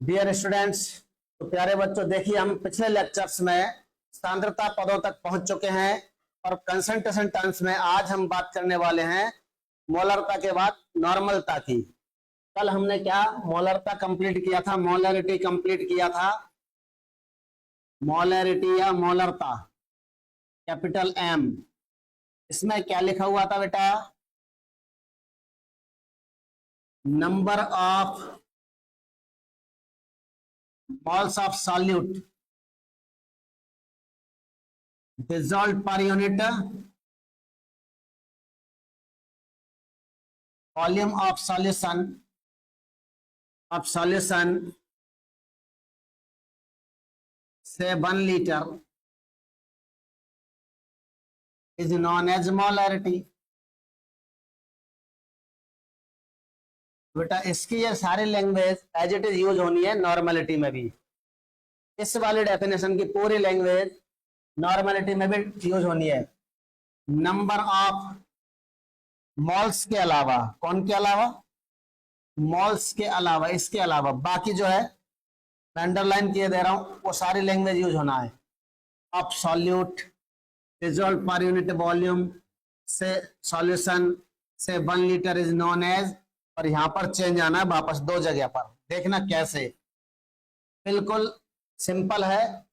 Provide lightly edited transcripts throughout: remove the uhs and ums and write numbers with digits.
Dear students, तो प्यारे बच्चों, देखिए हम पिछले लेक्चर्स में सांद्रता पदों तक पहुंच चुके हैं और कंसंट्रेशन टर्म्स में आज हम बात करने वाले हैं मोलरता के बाद नॉर्मलता की। कल हमने क्या मोलरता कंप्लीट किया था, मोलरिटी कंप्लीट किया था। मोलरिटी या मोलरता कैपिटल एम, इसमें क्या लिखा हुआ था बेटा? Number of moles of solute dissolved per unit volume of solution say 1 liter is known as molarity। बेटा इसकी ये सारी language as it is use होनी है नॉर्मलिटी में भी। इस वाली डेफिनेशन की पूरी लैंग्वेज नॉर्मलिटी में भी यूज होनी है। नंबर ऑफ मॉल्स के अलावा, कौन के अलावा? मॉल्स के अलावा, इसके अलावा बाकी जो है मैं अंडरलाइन किए दे रहा हूं, वो सारी लैंग्वेज यूज होना है। Of solute dissolve per unit volume से सॉल्यूशन से 1 लीटर इज नोन एज, और यहां पर चेंज आना है वापस दो जगह पर। देखना कैसे, बिल्कुल सिंपल है।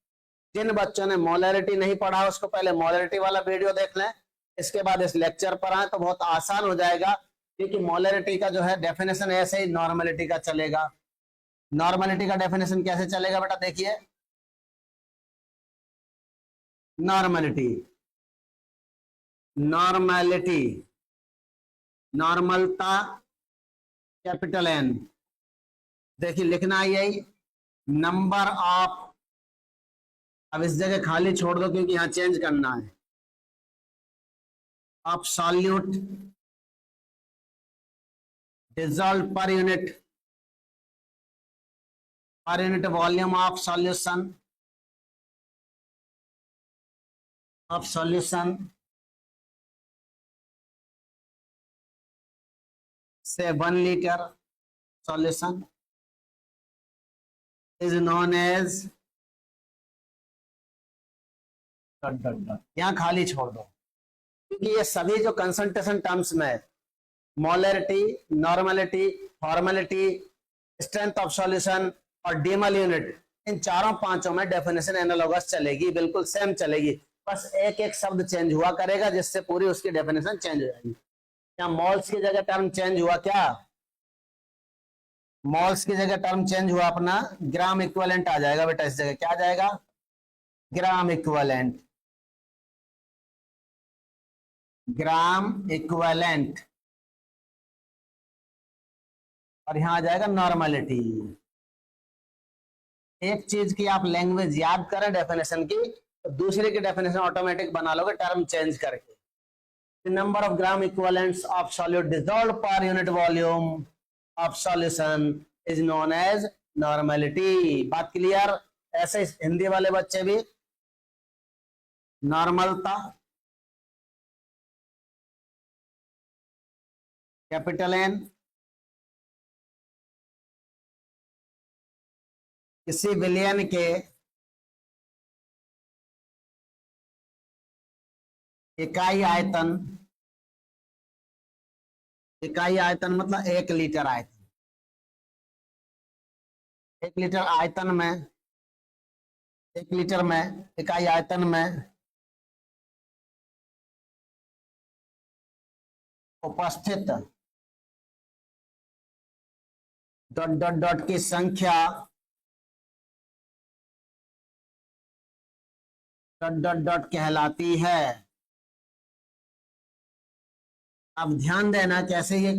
जिन बच्चों ने मोलरिटी नहीं पढ़ा उसको पहले मोलरिटी वाला वीडियो देख लें, इसके बाद इस लेक्चर पर आए तो बहुत आसान हो जाएगा, क्योंकि मोलरिटी का जो है डेफिनेशन ऐसे ही नॉर्मलिटी का चलेगा। नॉर्मलिटी का डेफिनेशन कैसे चलेगा बेटा? देखिए, नॉर्मलिटी, नॉर्मलिटी, नॉर्मलता कैपिटल एन। देखिए लिखना है यही, नंबर ऑफ, अब इस जगह खाली छोड़ दो क्योंकि यहां चेंज करना है, of solute dissolve per unit volume of solution से 1 litre solution is known as, यहां खाली छोड़ दो क्योंकि ये सभी जो कंसंट्रेशन टर्म्स में molarity, normality, formality, strength of solution और डेसिमल यूनिट, इन चारों पांचों में डेफिनेशन एनालॉगस चलेगी, बिल्कुल सेम चलेगी। बस एक एक शब्द चेंज हुआ करेगा जिससे पूरी उसकी डेफिनेशन चेंज हो जाएगी। क्या मॉल्स की जगह टर्म चेंज हुआ? क्या मॉल्स की जगह टर्म चेंज हुआ? अपना ग्राम इक्विवेलेंट आ जाएगा बेटा, इस जगह क्या आ जाएगा? ग्राम इक्विवेलेंट, ग्राम इक्विवेलेंट, और यहां आ जाएगा नॉर्मलिटी। एक चीज की आप लैंग्वेज याद करें डेफिनेशन की, तो दूसरे की डेफिनेशन ऑटोमेटिक बना लोगे टर्म चेंज करके। The number of gram equivalents of solute dissolved per unit volume of solution is known as normality। बात क्लियर? ऐसे हिंदी वाले बच्चे भी, नॉर्मलता कैपिटल एन, किसी विलयन के इकाई आयतन, इकाई आयतन मतलब 1 लीटर आयतन, 1 लीटर आयतन में, 1 लीटर में इकाई आयतन में उपस्थित डॉट डॉट डॉट की संख्या, डॉट डॉट डॉट कहलाती है। अब ध्यान देना कैसे ये,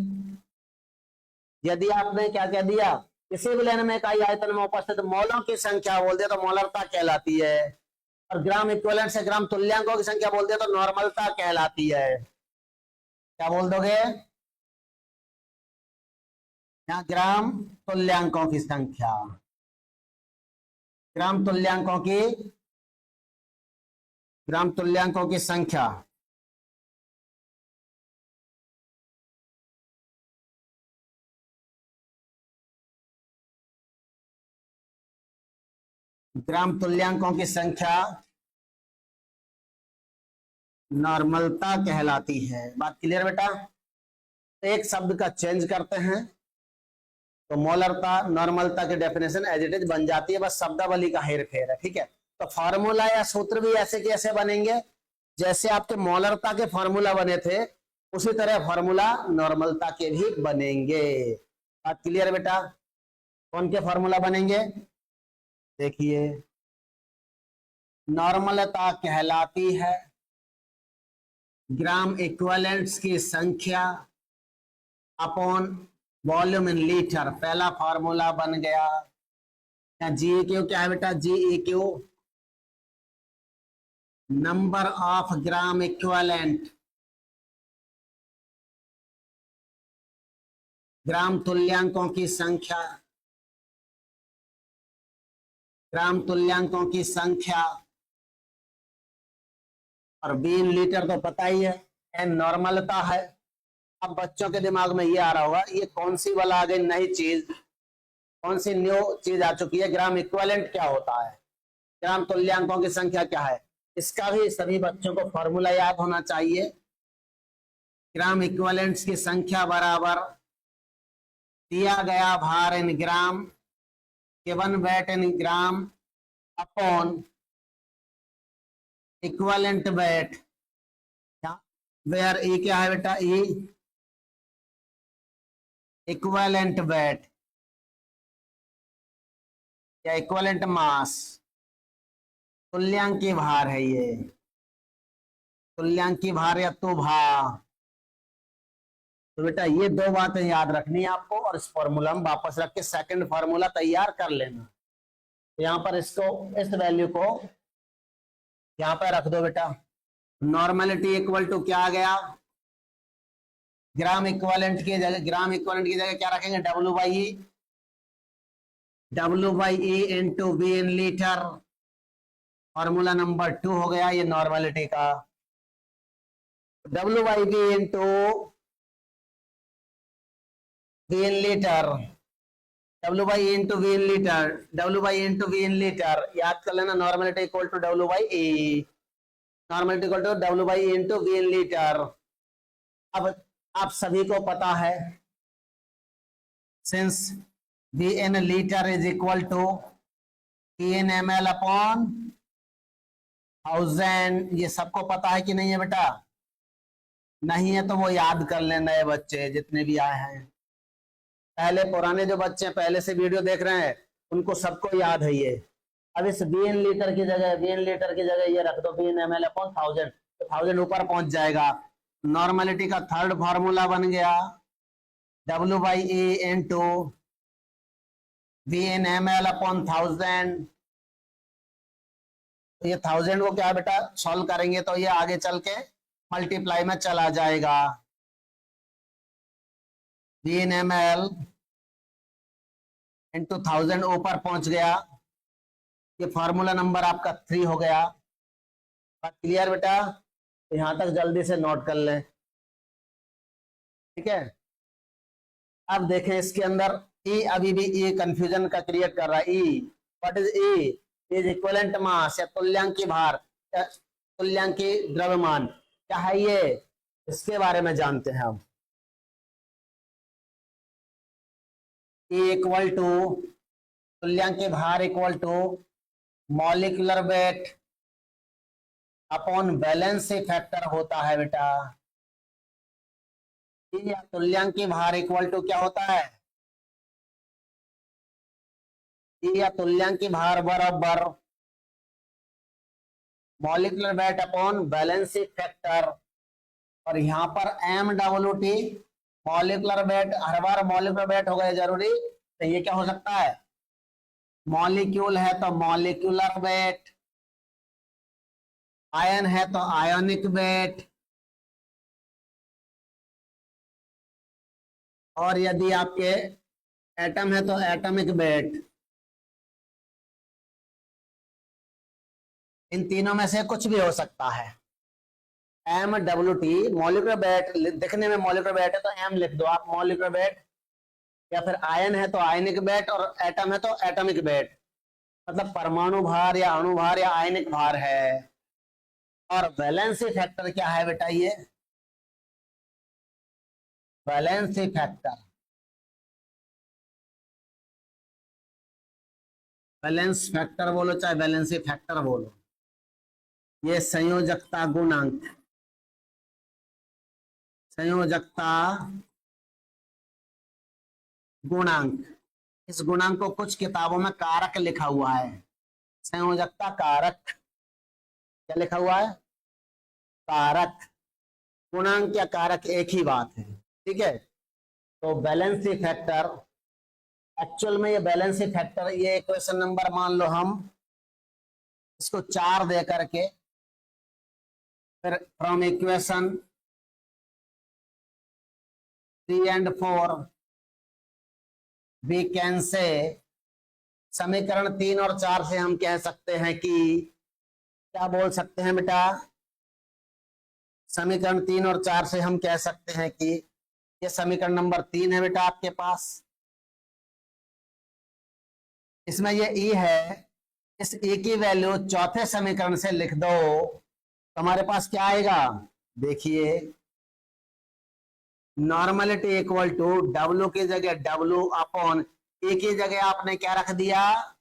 यदि आपने क्या कह दिया, किसी भी लेन में इकाई आयतन में उपस्थित मोलों की संख्या बोल दिया तो मोलरता कहलाती है, और ग्राम इक्विवेलेंट से ग्राम तुल्यांकों की संख्या बोल दिया तो नॉर्मलता कहलाती है। क्या बोल दोगे? यहाँ ग्राम तुल्यांकों की संख्या, ग्राम तुल्यांकों की, ग्राम तुल्यांकों की संख्या, ग्राम तुल्यांकों की संख्या नॉर्मलता कहलाती है। बात क्लियर बेटा? एक शब्द का चेंज करते हैं तो मोलरता नॉर्मलता की डेफिनेशन एज इट इज बन जाती है, बस शब्दावली का हेर फेर है। ठीक है, तो फॉर्मूला या सूत्र भी ऐसे कैसे बनेंगे, जैसे आपके मोलरता के फॉर्मूला बने थे उसी तरह फॉर्मूला नॉर्मलता के भी बनेंगे। बात क्लियर बेटा? कौन के फॉर्मूला बनेंगे? देखिए, नॉर्मलता कहलाती है ग्राम इक्विवेलेंट्स की संख्या अपॉन वॉल्यूम इन लीटर। पहला फॉर्मूला बन गया। जी ए क्यू क्या है बेटा? G A Q number of gram equivalent, gram तुल्यांकों की संख्या, ग्राम तुल्यांकों की संख्या, और बीन लीटर तो पता ही है, एन नॉर्मलता है। अब बच्चों के दिमाग में ये आ रहा होगा ये कौन सी वाला आ गई नई चीज, कौन सी न्यू चीज आ चुकी है? ग्राम इक्विवेलेंट क्या होता है, ग्राम तुल्यांकों की संख्या क्या है? इसका भी सभी बच्चों को फॉर्मूला याद होना चाहिए। ग्राम इक्विवेलेंट्स की संख्या बराबर दिया गया भार in gram, given weight in gram upon equivalent weight, where E क्या है बेटा? ई इक्विवेलेंट वेट या इक्विवेलेंट मास, तुल्यांकी भार है ये, तुल्यांकी भार या तो भार। तो बेटा ये दो बातें याद रखनी है आपको, और इस फॉर्मूला में वापस रख के सेकंड फॉर्मूला तैयार कर लेना। तो यहाँ पर इसको, इस वैल्यू को यहाँ पर रख दो बेटा। नॉर्मलिटी इक्वल टू क्या आ गया? ग्राम इक्विवेलेंट की जगह, ग्राम इक्विवेलेंट की जगह क्या रखेंगे? W by E, W by E into B in litre. Formula number 2 हो गया ये नॉर्मलिटी का। W by B into B in litre, W by into V in litre, W by into V in litre. याद कर लेना, normality equal to W by E, normality equal to W by into V in litre. अब आप सभी को पता है, since V in litre is equal to V in M L upon 1000, ये सबको पता है कि नहीं है बेटा? नहीं है तो वो याद कर लें, नए बच्चे जितने भी आए हैं। पहले पुराने जो बच्चे पहले से वीडियो देख रहे हैं उनको सबको याद है ये। अब इस बी इन लीटर की जगह, बी इन लीटर की जगह ये रख दो B in M L upon 1000, तो 1000 ऊपर पहुंच जाएगा। नॉर्मलिटी का थर्ड फॉर्मूला बन गया W by A into V in M L upon 1000। तो ये 1000 को क्या बेटा सॉल्व करेंगे तो ये आगे चल के मल्टीप्लाई में चला जाएगा। V in M L into 1000 ऊपर पहुंच गया, ये फॉर्मूला नंबर आपका 3 हो गया। बात क्लियर बेटा? तो यहां तक जल्दी से नोट कर लें। ठीक है, अब देखें इसके अंदर ई अभी भी ई कंफ्यूजन का क्रिएट कर रहा है। E, what is E? Is equivalent mass या तुल्यांकी भार, तुल्यांकी द्रव्यमान क्या है ये, इसके बारे में जानते हैं हम। ई इक्वल टू तुल्यांकी भार equal to molecular weight upon valency factor होता है बेटा। या तुल्यांकी भार इक्वल टू क्या होता है? या तुल्यांकी भार बराबर molecular weight upon valency factor, और यहाँ पर M W T molecular weight, हर बार मॉलिक्यूलर वेट हो गया जरूरी, तो ये क्या हो सकता है? मॉलिक्यूल है तो मॉलिक्यूलर वेट, आयन है तो आयोनिक वेट, और यदि आपके एटम है तो एटॉमिक वेट। इन तीनों में से कुछ भी हो सकता है। M W T molecular weight, दिखने में मॉलिक्यूलर वेट है तो एम लिख दो आप मॉलिक्यूलर वेट, या फिर आयन है तो आयनिक वेट, और एटम है तो एटॉमिक वेट। मतलब परमाणु भार या अणु भार या आयनिक भार है। और वैलेंसी फैक्टर क्या है बेटा? ये वैलेंसी फैक्टर, बैलेंस फैक्टर बोलो चाहे वैलेंसी फैक्टर बोलो, ये संयोजकता गुणांक, संयोजकता गुणांक, इस गुणांक को कुछ किताबों में कारक लिखा हुआ है। संयोजकता कारक, क्या लिखा हुआ है? कारक। गुणांक या कारक एक ही बात है, ठीक है। तो बैलेंसी फैक्टर, एक्चुअल में ये बैलेंसी फैक्टर, ये इक्वेशन नंबर मान लो हम इसको 4 दे करके, फिर from equation 3 and 4 we can say, समीकरण 3 और 4 से हम कह सकते हैं कि, क्या बोल सकते हैं बेटा? समीकरण 3 और 4 से हम कह सकते हैं कि ये समीकरण नंबर 3 है बेटा आपके पास, इसमें ये ई है, इस ई की वैल्यू चौथे समीकरण से लिख दो तो हमारे पास क्या आएगा? देखिए, नॉर्मलिटी इक्वल टू डब्ल्यू की जगह डब्ल्यू अपॉन ए की जगह आपने क्या रख दिया?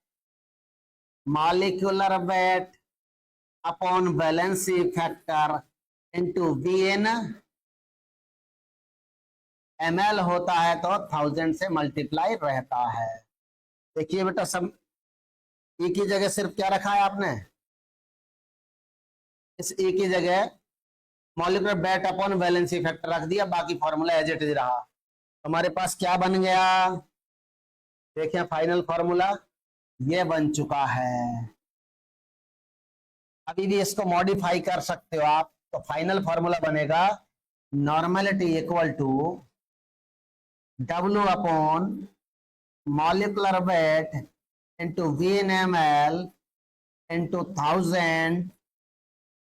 Molecular weight upon valency factor into V N, ml होता है तो 1000 से मल्टीप्लाई रहता है। देखिए बेटा, सब ई की जगह सिर्फ क्या रखा है आपने? इस ई की जगह molecular weight upon valency factor रख दिया, बाकी फॉर्मूला एज इट इज रहा। हमारे पास क्या बन गया? देखिए फाइनल फॉर्मूला ये बन चुका है। अभी भी इसको मॉडिफाई कर सकते हो आप, तो फाइनल फॉर्मूला बनेगा normality equal to W upon molecular weight into V N M L into 1000,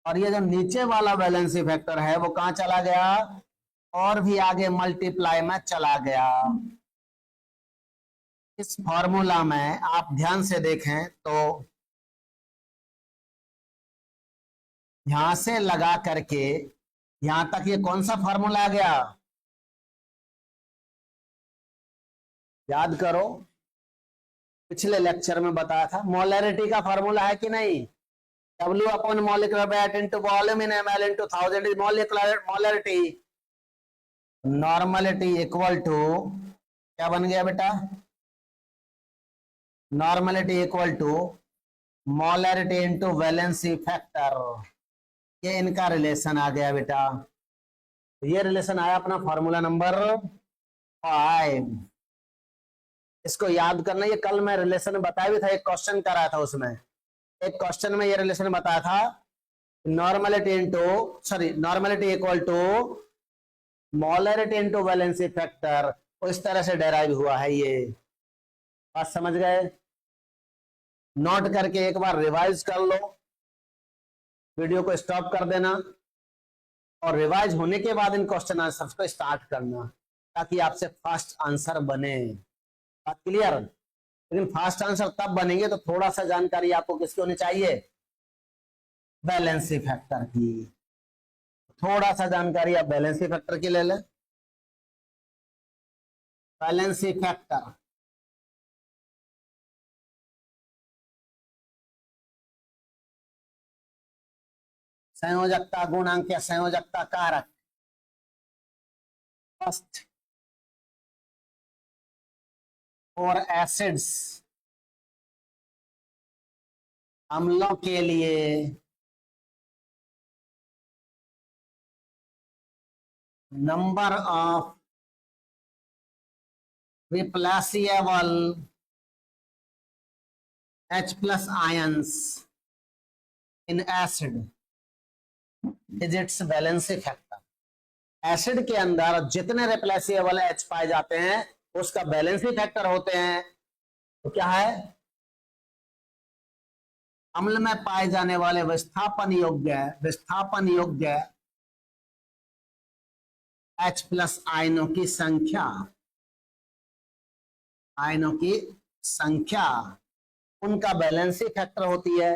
और ये जो नीचे वाला वैलेंसी फैक्टर है वो कहां चला गया? और भी आगे मल्टीप्लाई में चला गया। इस फॉर्मूला में आप ध्यान से देखें तो यहां से लगा करके यहां तक ये कौन सा फॉर्मूला आ गया? याद करो, पिछले लेक्चर में बताया था, मोलैरिटी का फॉर्मूला है कि नहीं? W upon molecular weight into volume in ml into 1000 is molarity. Normality equal to क्या बन गया बेटा? Normality equal to molarity into valency factor, ये इनका रिलेशन आ गया बेटा। ये रिलेशन आया अपना फॉर्मूला नंबर 5। इसको याद करना, ये कल मैं रिलेशन बताया भी था, एक क्वेश्चन कराया था, उसमें एक क्वेश्चन में ये रिलेशन बताया था, normality into normality equal to molarity into valency factor, इस तरह से डेराइव हुआ है। ये बात समझ गए? नोट करके एक बार रिवाइज कर लो, वीडियो को स्टॉप कर देना और रिवाइज होने के बाद इन क्वेश्चन आंसर्स को स्टार्ट करना, ताकि आपसे फास्ट आंसर बने। बात क्लियर? लेकिन फास्ट आंसर तब बनेंगे तो थोड़ा सा जानकारी आपको किसकी होनी चाहिए? बैलेंसी फैक्टर की। थोड़ा सा जानकारी आप बैलेंसी फैक्टर की ले लें। बैलेंसी फैक्टर संयोजकता गुणांक या संयोजकता कारक। फर्स्ट, फॉर एसिड्स, अम्लों के लिए number of replaceable H+ ions in acid is it's valency factor. Acid के अंदर जितने रिप्लेसेबल H पाए जाते हैं उसका बैलेंसी फैक्टर होते हैं। तो क्या है? अम्ल में पाए जाने वाले विस्थापन योग्य H+ आयनों की संख्या, उनका बैलेंसी फैक्टर होती है।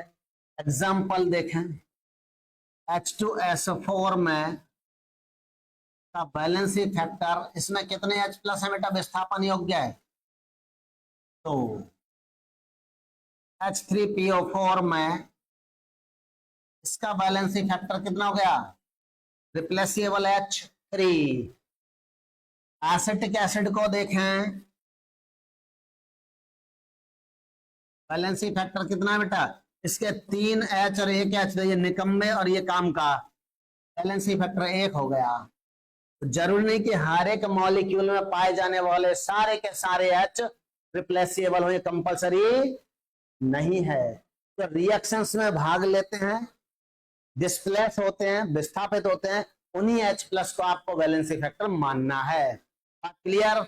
एग्जाम्पल देखें, H2SO4 में का बैलेंसी फैक्टर, इसमें कितने H प्लस है बेटा, विस्थापन योग्य है, तो H3PO4 में इसका बैलेंसी फैक्टर कितना हो गया, रिप्लेसेबल H3। एसिटिक एसिड को देखें, बैलेंसी फैक्टर कितना है बेटा, इसके 3 H और 1 H, ये निकम्मे और ये काम का, बैलेंसी फैक्टर 1 हो गया। तो जरूरी नहीं कि हर एक मॉलिक्यूल में पाए जाने वाले सारे के सारे H रिप्लेसेबल हो, ये कंपलसरी नहीं है। तो रिएक्शंस में भाग लेते हैं, डिस्प्लेस होते हैं, विस्थापित होते हैं, उन्हीं H प्लस को आपको वैलेंसी फैक्टर मानना है। क्लियर?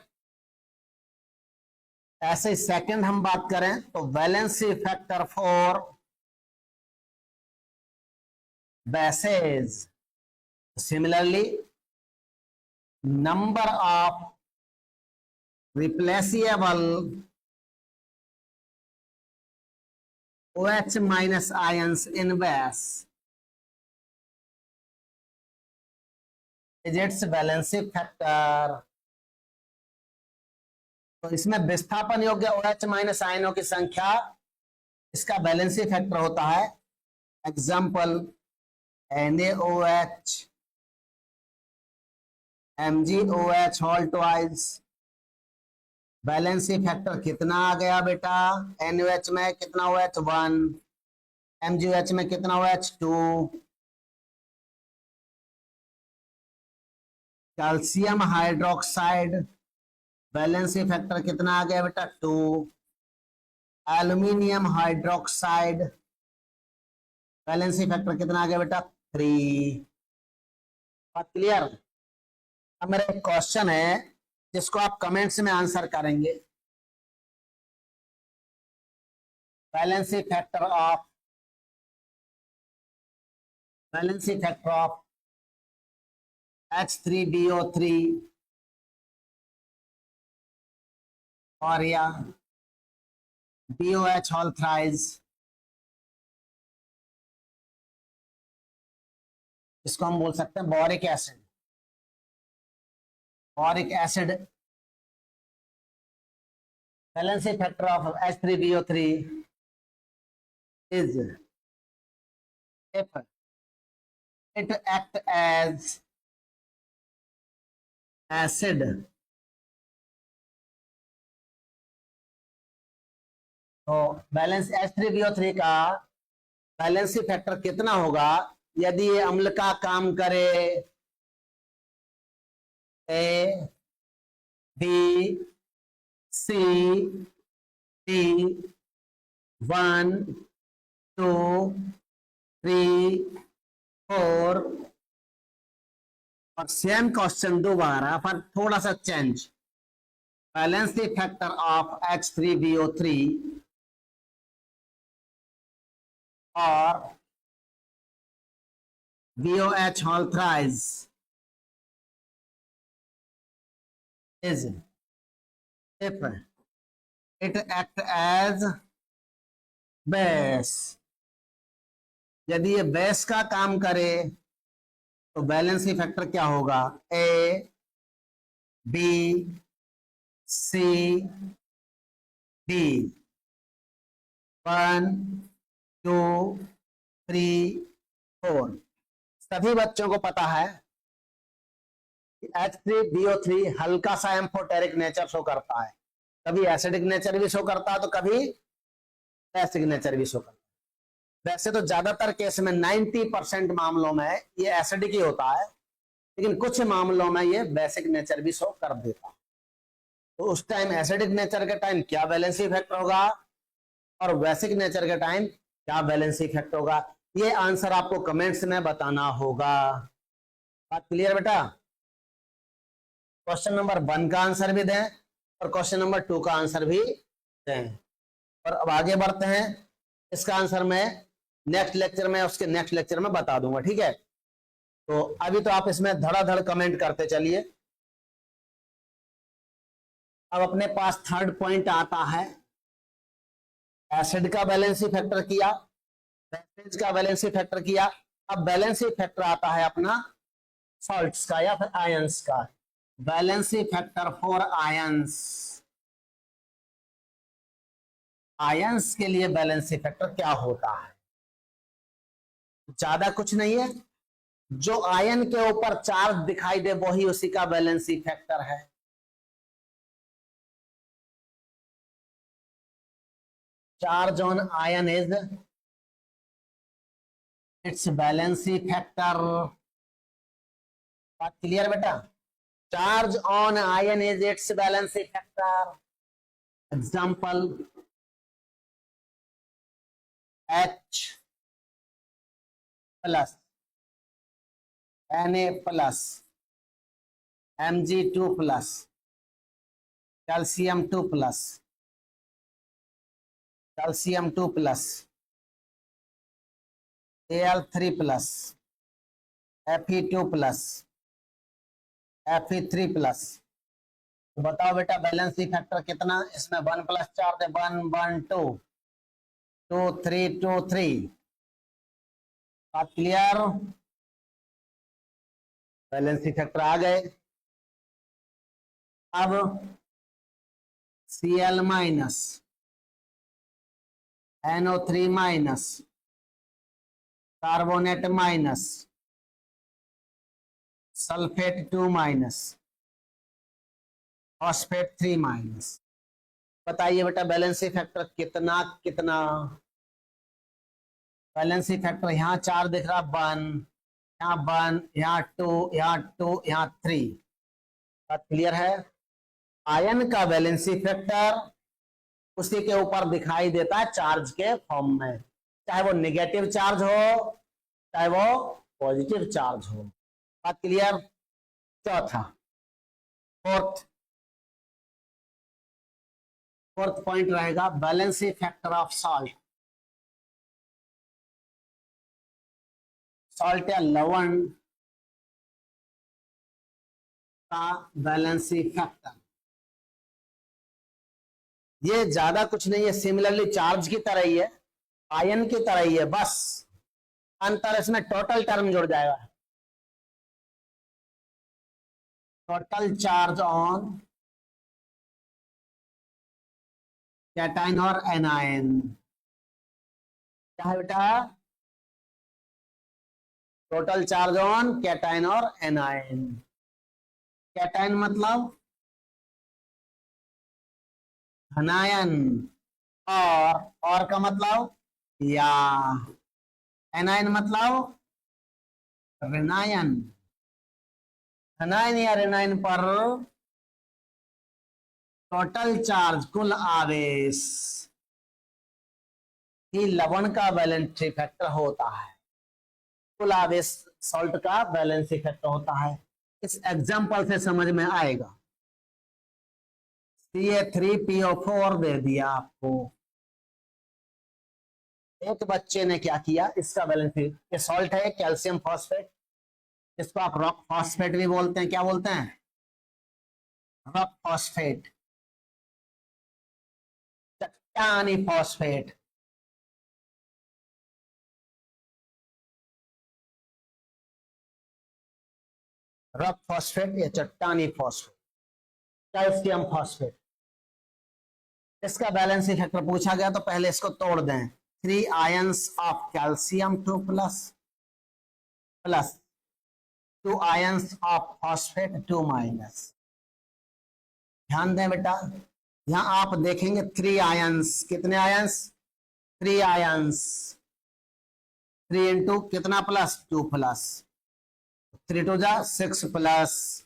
ऐसे सेकंड हम बात करें तो valency factor for bases, similarly number of replaceable OH minus ions in base is its valency factor। तो इसमें विस्थापन योग्य OH माइनस आयनों की संख्या इसका बैलेंसी फैक्टर होता है। Example NaOH, MgOH whole twice, valency factor कितना आ गया बेटा, NaOH में कितना OH 1, MgOH में कितना OH 2, calcium hydroxide valency factor कितना आ गया बेटा 2, एल्यूमिनियम हाइड्रोक्साइड बैलेंसी फैक्टर कितना आ गया बेटा 3। बात क्लियर? अब मेरा एक क्वेश्चन है जिसको आप कमेंट्स में आंसर करेंगे। बैलेंसी फैक्टर ऑफ H3BO3 और या BOH होल थ्राइस, इसको हम बोल सकते हैं boric acid. Boric acid valency factor of H3BO3 is if it act as acid, तो बैलेंस H3BO3 का बैलेंसी फैक्टर कितना होगा यदि ये अम्ल का काम करे। A, B, C, D, 1, 2, 3, 4 और सेम क्वेश्चन दोबारा पर थोड़ा सा change. Valency factor of H3BO3 और BOH whole thrice is if it act as base, यदि ये बेस का काम करे तो बैलेंसी फैक्टर क्या होगा, A, B, C, D, 1, 2, 3, 4। सभी बच्चों को पता है H3BO3 हल्का सा एम्फोटेरिक नेचर शो करता है, कभी एसिडिक नेचर भी शो करता है तो कभी बेसिक नेचर भी शो करता है। वैसे तो ज्यादातर केस में 90% मामलों में ये एसिडिक ही होता है, लेकिन कुछ मामलों में ये बेसिक नेचर भी शो कर देता है। तो उस टाइम एसिडिक नेचर के टाइम क्या बैलेंसी इफेक्ट होगा और बेसिक नेचर के टाइम क्या बैलेंसी इफेक्ट होगा, ये आंसर आपको कमेंट्स में बताना होगा। बात क्लियर बेटा? क्वेश्चन नंबर 1 का आंसर भी दें और क्वेश्चन नंबर 2 का आंसर भी दें। और अब आगे बढ़ते हैं, इसका आंसर मैं नेक्स्ट लेक्चर में, उसके नेक्स्ट लेक्चर में बता दूंगा, ठीक है? तो अभी तो आप इसमें धड़ाधड़ कमेंट करते चलिए। अब अपने पास थर्ड पॉइंट आता है एसिड का वैलेंसी फैक्टर किया, बेसेज का वैलेंसी फैक्टर किया, अब वैलेंसी फैक्टर आता है अपना सॉल्ट्स का या फिर आयंस का। Valency factor for ions, ions के लिए वैलेंसी फैक्टर क्या होता है? ज्यादा कुछ नहीं है, जो आयन के ऊपर चार्ज दिखाई दे वही उसी का वैलेंसी फैक्टर है। Charge on ion is it's valency factor. बात क्लियर बेटा? Charge on ion is it's valency factor. Example H plus Na plus Mg2 plus calcium 2 plus calcium 2 plus Al3 plus Fe2 plus Fe3 plus. तो बताओ बेटा valency factor कितना? इसमें 1 plus charge है, 1 1 2 2 3 2 3। बात clear? Valency factor आ गए। अब Cl minus NO3 minus carbonate minus sulphate 2 minus phosphate 3 minus. बताइए बेटा वैलेंसी फैक्टर कितना कितना? वैलेंसी फैक्टर यहाँ 4 दिख रहा, 1, यहाँ 1, यहाँ 2, यहाँ 2, यहाँ 3। बात क्लियर है? आयन का वैलेंसी फैक्टर उसी के ऊपर दिखाई देता है चार्ज के फॉर्म में, चाहे वो नेगेटिव चार्ज हो चाहे वो पॉजिटिव चार्ज हो। बात क्लियर? चौथा फोर्थ पॉइंट रहेगा valency factor of salt. Salt या लवण का वैलेंसी फैक्टर, ये ज्यादा कुछ नहीं है, सिमिलरली चार्ज की तरह ही है, आयन की तरह ही है, बस अंतर इसमें टोटल टर्म जुड़ जाएगा। टोटल चार्ज ऑन कैटायन और एनायन। क्या है बेटा? टोटल चार्ज ऑन कैटायन और एनायन। कैटायन मतलब धनायन, और का मतलब या, एनायन मतलब ऋणायन। धनायन या ऋणायन पर टोटल चार्ज कुल आवेश ही लवण का वैलेंसी फैक्टर होता है। कुल आवेश सॉल्ट का वैलेंसी फैक्टर होता है। इस एग्जांपल से समझ में आएगा। Ca3PO4 दे दिया आपको, एक बच्चे ने क्या किया, इसका वैलेंसी, ये सॉल्ट है कैल्शियम फॉस्फेट, इसको आप रॉक फॉस्फेट भी बोलते हैं। क्या बोलते हैं? रॉक फॉस्फेट, चट्टानी फॉस्फेट। रॉक फॉस्फेट या चट्टानी फॉस्फेट, कैल्शियम फॉस्फेट, इसका बैलेंसी फैक्टर पूछा गया तो पहले इसको तोड़ दें। 3 ions of calcium 2 plus plus 2 ions of phosphate 2 minus. ध्यान दें बेटा, यहां आप देखेंगे 3 आयंस, कितने आयंस? 3 आयंस, 3 इंटू कितना प्लस 2 प्लस 3 टू जा 6 प्लस,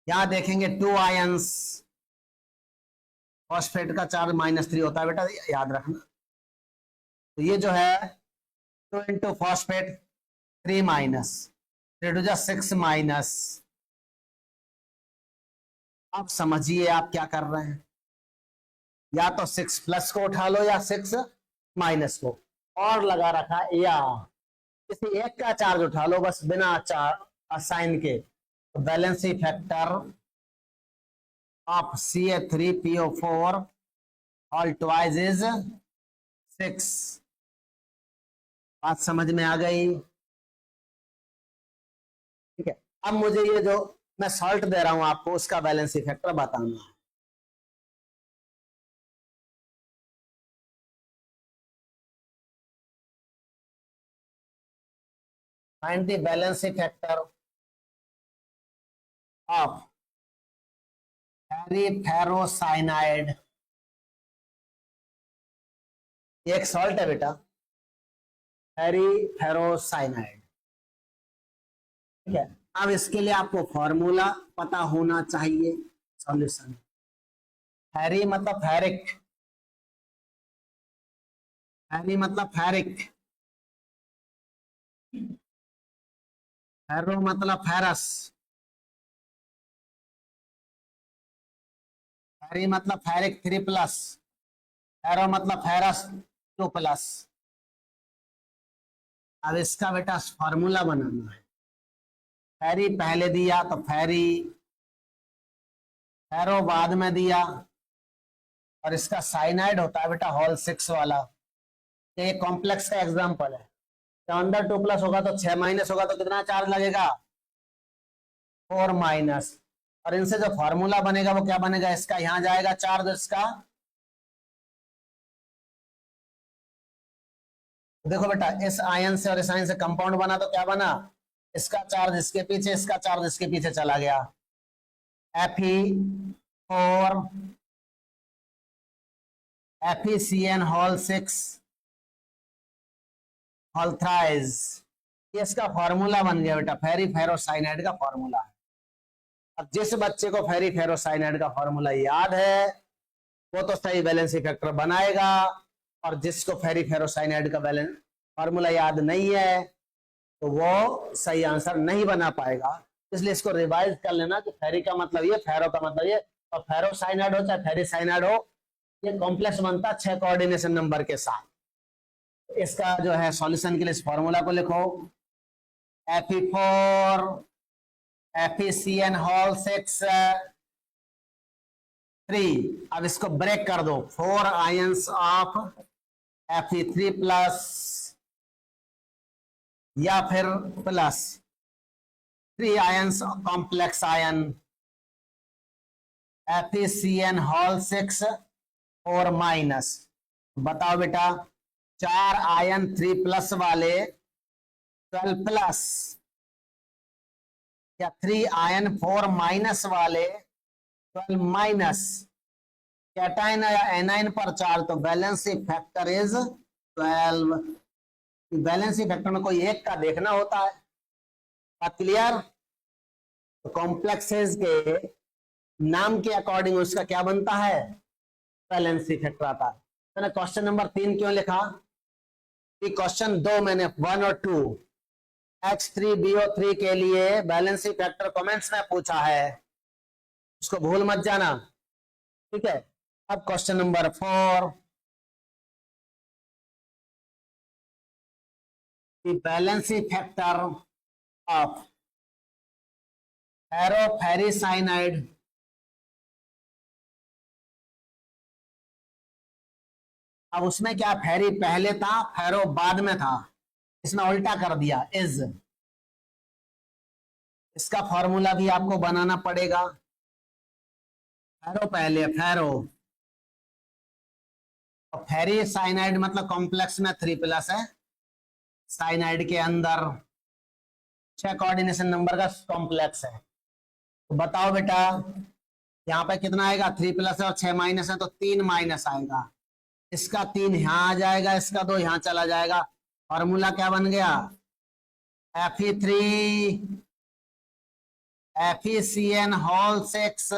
यहां देखेंगे 2 आयंस, फॉस्फेट का चार्ज -3 होता है बेटा, याद रखना। तो ये जो है 2 इंटू फॉस्फेट 3 माइनस 3 टू जा 6 माइनस। अब समझिए आप क्या कर रहे हैं, या तो 6 प्लस को उठा लो या 6 माइनस को, और लगा रखा या किसी एक का चार्ज उठा लो बस बिना चार्ज साइन के। तो valency factor of Ca3PO4 whole twice is 6। बात समझ में आ गई? ठीक है, अब मुझे ये जो मैं सॉल्ट दे रहा हूं आपको उसका बैलेंस फैक्टर बताना है। Find the balance factor of ferrocyanide. एक सॉल्ट है बेटा, फेरोसाइनाइड। ठीक है, अब इसके लिए आपको फॉर्मूला पता होना चाहिए। सॉल्यूशन, फेरी मतलब फेरिक, फेरी मतलब फेरिक, फेरो मतलब फेरस, फेरी मतलब फेरिक 3+, फेरो मतलब फेरस 2+। अब इसका बेटा फॉर्मूला बनाना है। फेरी पहले दिया तो फेरी, फेरो बाद में दिया, और इसका साइनाइड होता है बेटा होल 6 वाला। ये कॉम्प्लेक्स का एग्जांपल है। तो अंदर 2+ होगा तो 6- होगा तो कितना चार्ज लगेगा? 4-। और इनसे जो फॉर्मूला बनेगा वो क्या बनेगा? इसका यहां जाएगा चार्ज, इसका देखो बेटा, इस आयन से और इस आयन से कंपाउंड बना तो क्या बना? इसका चार्ज इसके पीछे, इसका चार्ज इसके पीछे चला गया। Fe4 FeCN whole 6 whole thrice, ये इसका फॉर्मूला बन गया बेटा, फेरी फेरोसाइनाइड का फॉर्मूला है। अब जिस बच्चे को फेरी फेरोसाइनाइड का फॉर्मूला याद है वो तो सही बैलेंस फैक्टर बनाएगा, और जिसको फेरी फेरोसाइनाइड का बैलेंस फॉर्मूला याद नहीं है तो वो सही आंसर नहीं बना पाएगा। इसलिए इसको रिवाइज कर लेना कि फेरी का मतलब ये, फेरो का मतलब ये, और फेरोसाइनाइड हो चाहे फेरीसाइनाइड हो, ये कॉम्प्लेक्स बनता 6 कोऑर्डिनेशन नंबर के साथ। इसका जो है सॉल्यूशन के लिए इस फॉर्मूला को लिखो, Fe4 FeCN होल 6 3। अब इसको ब्रेक कर दो, 4 आयंस ऑफ Fe3+ या फिर plus 3 ions complex ion FeCN whole 6 और माइनस। बताओ बेटा, 4 आयन 3+ वाले 12+, या 3 आयन 4- वाले 12-, कैटाइन या एनाइन पर चार्ज, तो balance factor is 12। Balance factor में कोई एक का देखना होता है। बात क्लियर? तो कॉम्प्लेक्सेस के नाम के अकॉर्डिंग उसका क्या बनता है? बैलेंस फैक्टर आता है। मैंने क्वेश्चन नंबर 3 क्यों लिखा? क्वेश्चन 2 मैंने 1 और 2 H3BO3 के लिए बैलेंस फैक्टर कमेंट्स में पूछा है, उसको भूल मत जाना। ठीक है, अब question number 4, valence factor of ferroferricyanide. अब उसमें क्या, फेरी पहले था, फेरो बाद में था, इसमें उल्टा कर दिया, इज। इसका फॉर्मूला भी आपको बनाना पड़ेगा। फेरो पहले, फेरो, और फेरी साइनाइड मतलब कॉम्प्लेक्स में 3+ है, साइनाइड के अंदर 6 कोऑर्डिनेशन नंबर का कॉम्प्लेक्स है। तो बताओ बेटा, यहाँ पे कितना आएगा? 3+ है और 6- है तो 3- आएगा। इसका 3 यहां आ जाएगा, इसका 2 यहां चला जाएगा। फॉर्मूला क्या बन गया? Fe3 FeCN होल 6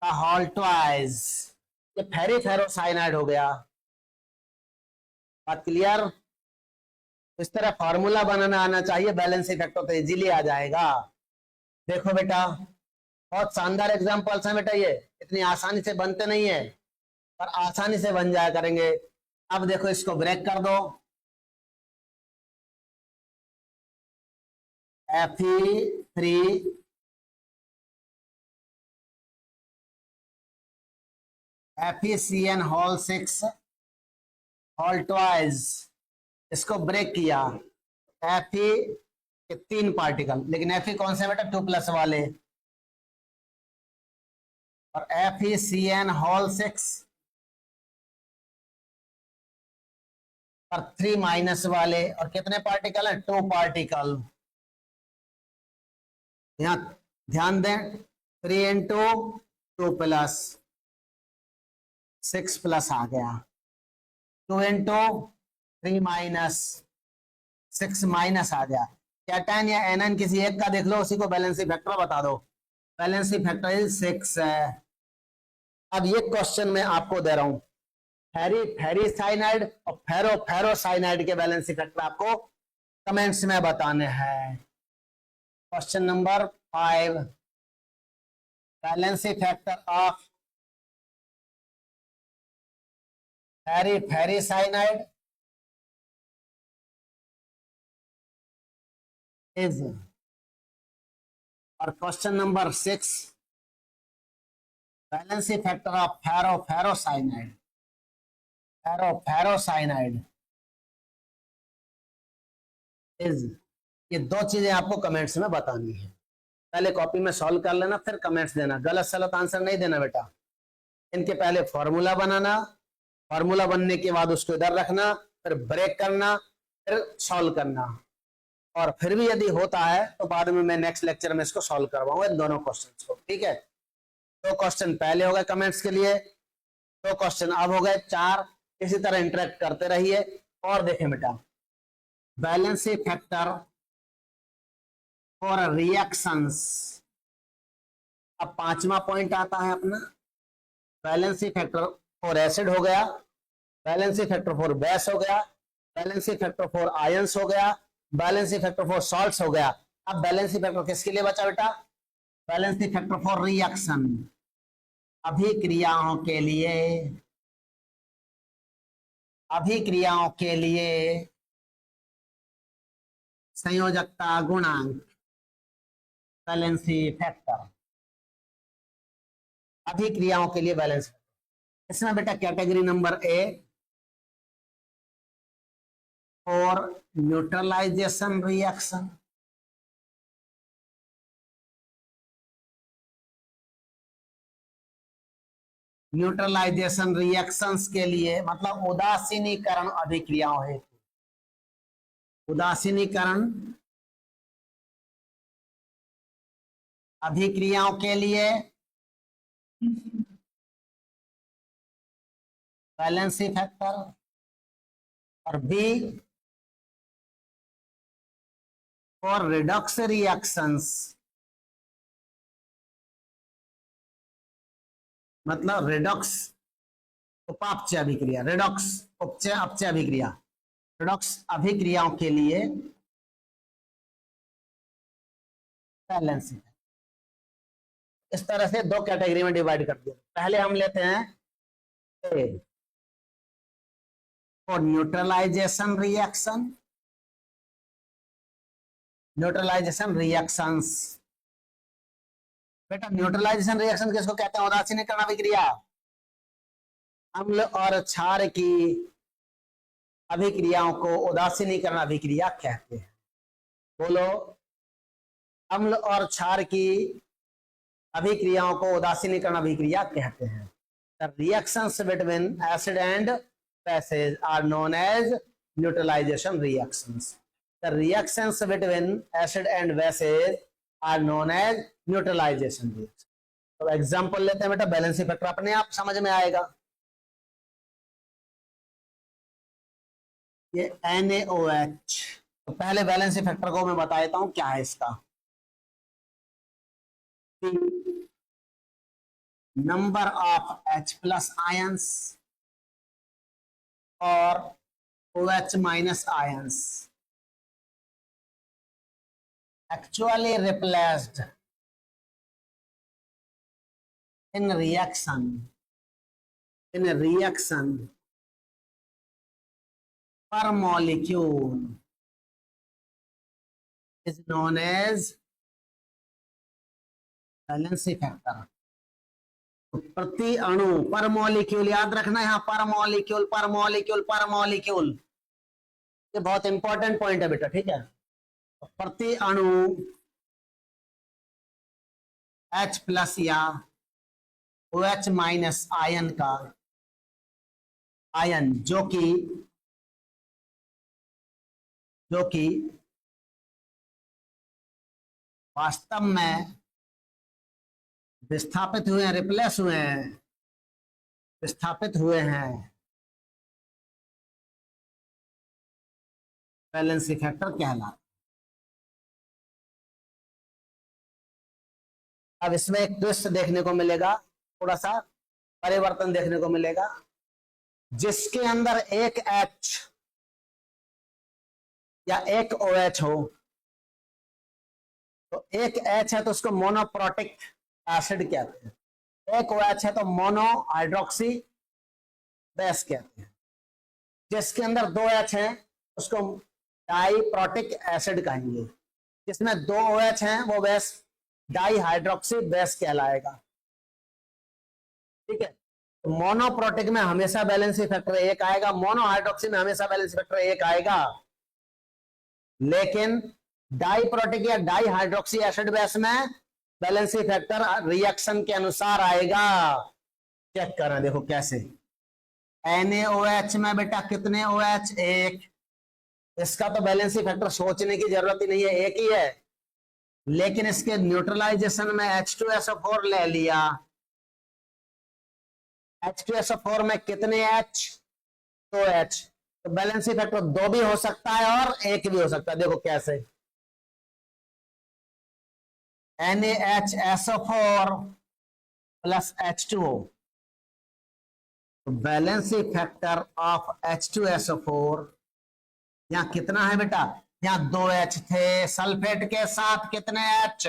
का होल ट्वाइस, ये फेरी फेरोसाइनाइड हो गया। बात क्लियर? इस तरह फॉर्मूला बनाना आना चाहिए, बैलेंस इफेक्ट तो इजीली आ जाएगा। देखो बेटा, बहुत शानदार एग्जांपल्स हैं बेटा, ये इतनी आसानी से बनते नहीं है पर आसानी से बन जाया करेंगे। अब देखो, इसको ब्रेक कर दो, Fe3 FeCN whole 6 whole twice, इसको ब्रेक किया, Fe के 3 पार्टिकल, लेकिन Fe कौन से बेटा 2+ वाले, और FeCN होल 6 और 3- वाले, और कितने पार्टिकल है 2 पार्टिकल। यहां ध्यान दें 3 इंटू 2+, 6+ आ गया, 2 इंटू 3- 6- आ गया। कैटायन या एनायन किसी एक का देख लो, उसी को बैलेंसी फैक्टर बता दो। बैलेंसी फैक्टर इज 6 है। अब ये क्वेश्चन मैं आपको दे रहा हूं, फेरीसाइनाइड और फेरोसाइनाइड के बैलेंसी फैक्टर आपको कमेंट्स में बताने हैं। Question number 5, valency factor of ferricyanide is, और question number 6, valency factor of ferrocyanide is. ये 2 चीजें आपको कमेंट्स में बतानी है। पहले कॉपी में सॉल्व कर लेना, फिर कमेंट्स देना, गलत सलत आंसर नहीं देना बेटा। इनके पहले फॉर्मूला बनाना, फॉर्मूला बनने के बाद उसको इधर रखना, फिर ब्रेक करना, फिर सॉल्व करना, और फिर भी यदि होता है तो बाद में मैं नेक्स्ट लेक्चर में इसको सॉल्व करवाऊंगा इन दोनों क्वेश्चंस को, ठीक है। 2 क्वेश्चन पहले हो गए कमेंट्स के लिए, 2 क्वेश्चन अब हो गए 4। इसी तरह इंटरेक्ट करते रहिए। और देखें बेटा, बैलेंसी फैक्टर फॉर रिएक्शंस, अब 5वां पॉइंट आता है अपना, बैलेंसी फैक्टर फॉर एसिड हो गया, बैलेंसी फैक्टर फॉर बेस हो गया, बैलेंसी फैक्टर फॉर आयंस हो गया, बैलेंसी फैक्टर फॉर सॉल्ट्स हो गया। अब बैलेंसी फैक्टर किसके लिए बचा बेटा, बैलेंसी फैक्टर फॉर रिएक्शन, अभिक्रियाओं के लिए, अभिक्रियाओं के लिए संयोजकता गुणांक, बैलेंसी फैक्टर, अभिक्रियाओं के लिए बैलेंस। इसमें बेटा category number A for neutralisation reaction, neutralisation reactions के लिए, मतलब उदासीनीकरण अभिक्रियाओं है, उदासीनीकरण अभिक्रियाओं के लिए बैलेंसी फैक्टर, और बी फॉर रिडॉक्स रिएक्शंस, मतलब रिडॉक्स उपापचय अभिक्रिया, रिडॉक्स उपचय अपचय अभिक्रिया, रिडॉक्स अभिक्रियाओं के लिए बैलेंसी। इस तरह से 2 कैटेगरी में डिवाइड कर दिया। पहले हम लेते हैं A for neutralisation reaction, neutralisation reactions. बेटा न्यूट्रलाइजेशन रिएक्शन किसको कहते हैं, उदासीनीकरण अभिक्रिया, अम्ल और क्षार की अभिक्रियाओं को उदासीनीकरण अभिक्रिया कहते हैं। बोलो, अम्ल और क्षार की अभिक्रियाओं को उदासीनीकरण अभिक्रिया कहते हैं। The reactions between acid and bases are known as neutralization reactions. The reactions between acid and bases are known as neutralization reactions. तो एग्जांपल लेते हैं बेटा, बैलेंसी फैक्टर अपने आप समझ में आएगा। ये NaOH, तो पहले बैलेंसी फैक्टर को मैं बता देता हूं क्या है इसका। नंबर ऑफ H+ आयंस और OH- ions actually replaced in reaction per molecule is known as valency factor. प्रति अणु, पर मॉलिक्यूल, याद रखना यहाँ पर मॉलिक्यूल पर मॉलिक्यूल पर मॉलिक्यूल, ये बहुत इंपॉर्टेंट पॉइंट है बेटा, ठीक है। तो प्रति अणु H प्लस या OH माइनस आयन का, आयन जो कि वास्तव में विस्थापित हुए हैं, रिप्लेस हुए हैं, विस्थापित हुए हैं, वैलेंसी फैक्टर कहलाता। अब इसमें एक ट्विस्ट देखने को मिलेगा, थोड़ा सा परिवर्तन देखने को मिलेगा। जिसके अंदर एक H या एक OH हो, तो एक H है तो उसको मोनोप्रोटिक एसिड कहते हैं, एक OH है तो मोनो हाइड्रोक्सी बेस कहते हैं। जिसके अंदर दो H है उसको डाइप्रोटिक एसिड कहेंगे। जिसमें दो OH हैं वो बेस डाई हाइड्रोक्सी बेस कहलाएगा, ठीक है। तो मोनोप्रोटिक में हमेशा बैलेंसी फैक्टर 1 आएगा, मोनो हाइड्रोक्सी में हमेशा बैलेंसी फैक्टर 1 आएगा, लेकिन डाइप्रोटिक या डाई हाइड्रोक्सी एसिड बेस में बैलेंसी फैक्टर रिएक्शन के अनुसार आएगा। चेक करें, देखो कैसे। NaOH में बेटा कितने OH? 1। इसका तो बैलेंसी फैक्टर सोचने की जरूरत ही नहीं है, 1 ही है। लेकिन इसके न्यूट्रलाइजेशन में H2SO4 ले लिया, H2SO4 में कितने H? 2H। तो बैलेंसी फैक्टर 2 भी हो सकता है और 1 भी हो सकता है। देखो कैसे, NaHSO4 plus H2O, valency factor of H2SO4 यहां कितना है बेटा? यहां 2H थे, सल्फेट के साथ कितने H,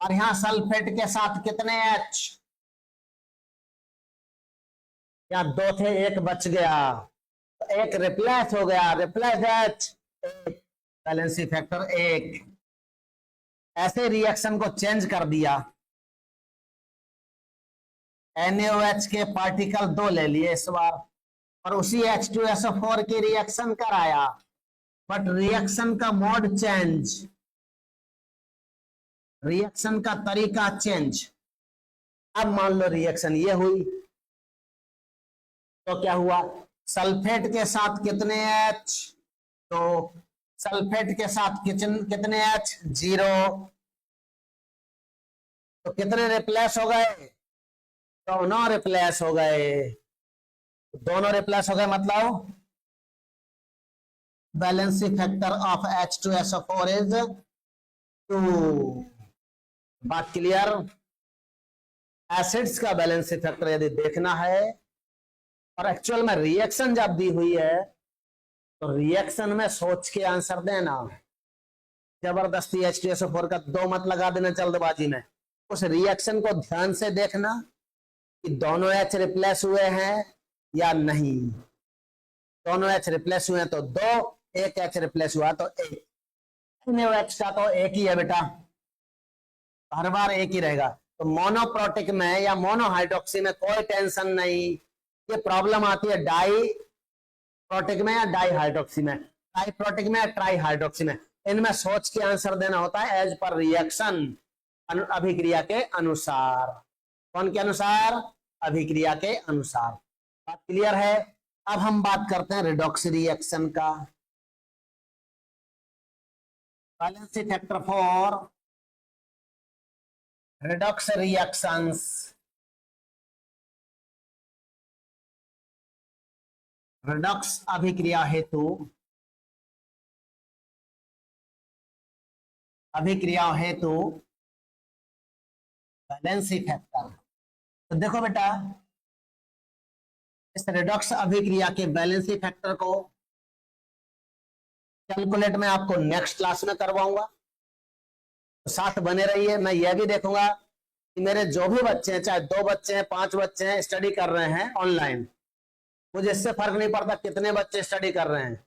और यहां सल्फेट के साथ कितने H? यहां 2 थे, 1 बच गया, तो 1 रिप्लेस हो गया, रिप्लेस H, 1, बैलेंसी फैक्टर 1। ऐसे रिएक्शन को चेंज कर दिया, NaOH के पार्टिकल 2 ले लिए इस बार, और उसी H2SO4 की रिएक्शन कराया, बट रिएक्शन का मोड चेंज, रिएक्शन का तरीका चेंज। अब मान लो रिएक्शन ये हुई, तो क्या हुआ? सल्फेट के साथ कितने H? तो सल्फेट के साथ कितने H? 0। तो कितने रिप्लेस हो गए? दोनों रिप्लेस हो गए, दोनों रिप्लेस हो गए, मतलब valency factor of H2SO4 is 2। बात क्लियर? एसिड्स का बैलेंसी फैक्टर यदि देखना है, और एक्चुअल में रिएक्शन जब दी हुई है तो रिएक्शन में सोच के आंसर देना, जबरदस्ती H2SO4 का 2 मत लगा देना जल्दबाजी में। उस रिएक्शन को ध्यान से देखना कि दोनों H रिप्लेस हुए हैं या नहीं। दोनों H रिप्लेस हुए हैं तो 2, एक H रिप्लेस हुआ तो 1। NaOH का तो 1 ही है बेटा, हर बार 1 ही रहेगा। तो मोनोप्रोटिक में या मोनोहाइड्रोक्सी में कोई टेंशन नहीं। ये प्रॉब्लम आती है डाई प्रोटिक में या डाई हाइड्रोक्सी में, डाई प्रोटिक में या ट्राई हाइड्रोक्सी में। इनमें सोच के आंसर देना होता है एज पर रिएक्शन, अभिक्रिया के अनुसार। कौन के अनुसार? अभिक्रिया के अनुसार। बात क्लियर है? अब हम बात करते हैं रिडॉक्स रिएक्शन का। Valency factor for redox reactions. Redox अभिक्रिया हेतु बैलेंसी फैक्टर। तो देखो बेटा, इस रिडॉक्स अभिक्रिया के बैलेंसी फैक्टर को कैलकुलेट में आपको नेक्स्ट क्लास में करवाऊंगा, तो साथ बने रहिए। मैं यह भी देखूंगा कि मेरे जो भी बच्चे हैं, चाहे 2 बच्चे हैं, 5 बच्चे हैं, स्टडी कर रहे हैं ऑनलाइन, मुझे इससे फर्क नहीं पड़ता कितने बच्चे स्टडी कर रहे हैं,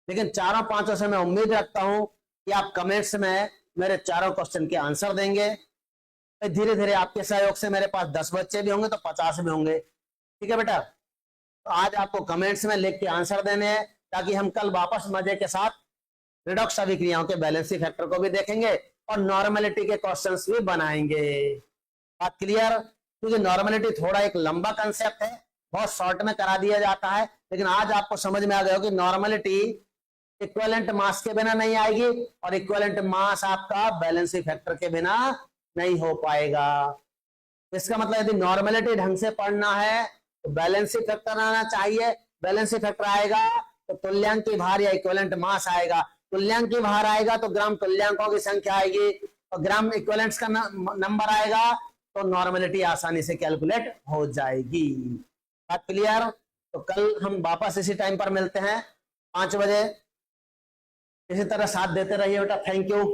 लेकिन 4-5 से मैं उम्मीद रखता हूं कि आप कमेंट्स में मेरे 4 क्वेश्चन के आंसर देंगे। धीरे धीरे आपके सहयोग से मेरे पास 10 बच्चे भी होंगे तो 50 भी होंगे। ठीक है बेटा, तो आज आपको कमेंट्स में लिख के आंसर देने हैं ताकि हम कल वापस मजे के साथ रिडक्स अभिक्रियाओं के बैलेंसिंग फैक्टर को भी देखेंगे और नॉर्मेलिटी के क्वेश्चंस भी बनाएंगे। बात क्लियर? क्योंकि नॉर्मेलिटी थोड़ा एक लंबा कंसेप्ट है, बहुत शॉर्ट में करा दिया जाता है, लेकिन आज आपको समझ में आ गया हो कि नॉर्मेलिटी इक्विवेलेंट मास के बिना नहीं आएगी और इक्विवेलेंट मास आपका बैलेंसिंग फैक्टर के बिना नहीं हो पाएगा। इसका मतलब यदि नॉर्मेलिटी ढंग से पढ़ना है तो बैलेंसिंग फैक्टर आना चाहिए। बैलेंसिंग फैक्टर आएगा तो तुल्यांकी भार या इक्विवेलेंट मास आएगा। तुल्यांकी भार आएगा तो ग्राम तुल्यांकों की संख्या आएगी और ग्राम इक्विवेलेंट्स का नंबर आएगा तो नॉर्मेलिटी आसानी से कैलकुलेट हो जाएगी। बात क्लियर? तो कल हम वापस इसी टाइम पर मिलते हैं 5 बजे। इसी तरह साथ देते रहिए बेटा। Thank you.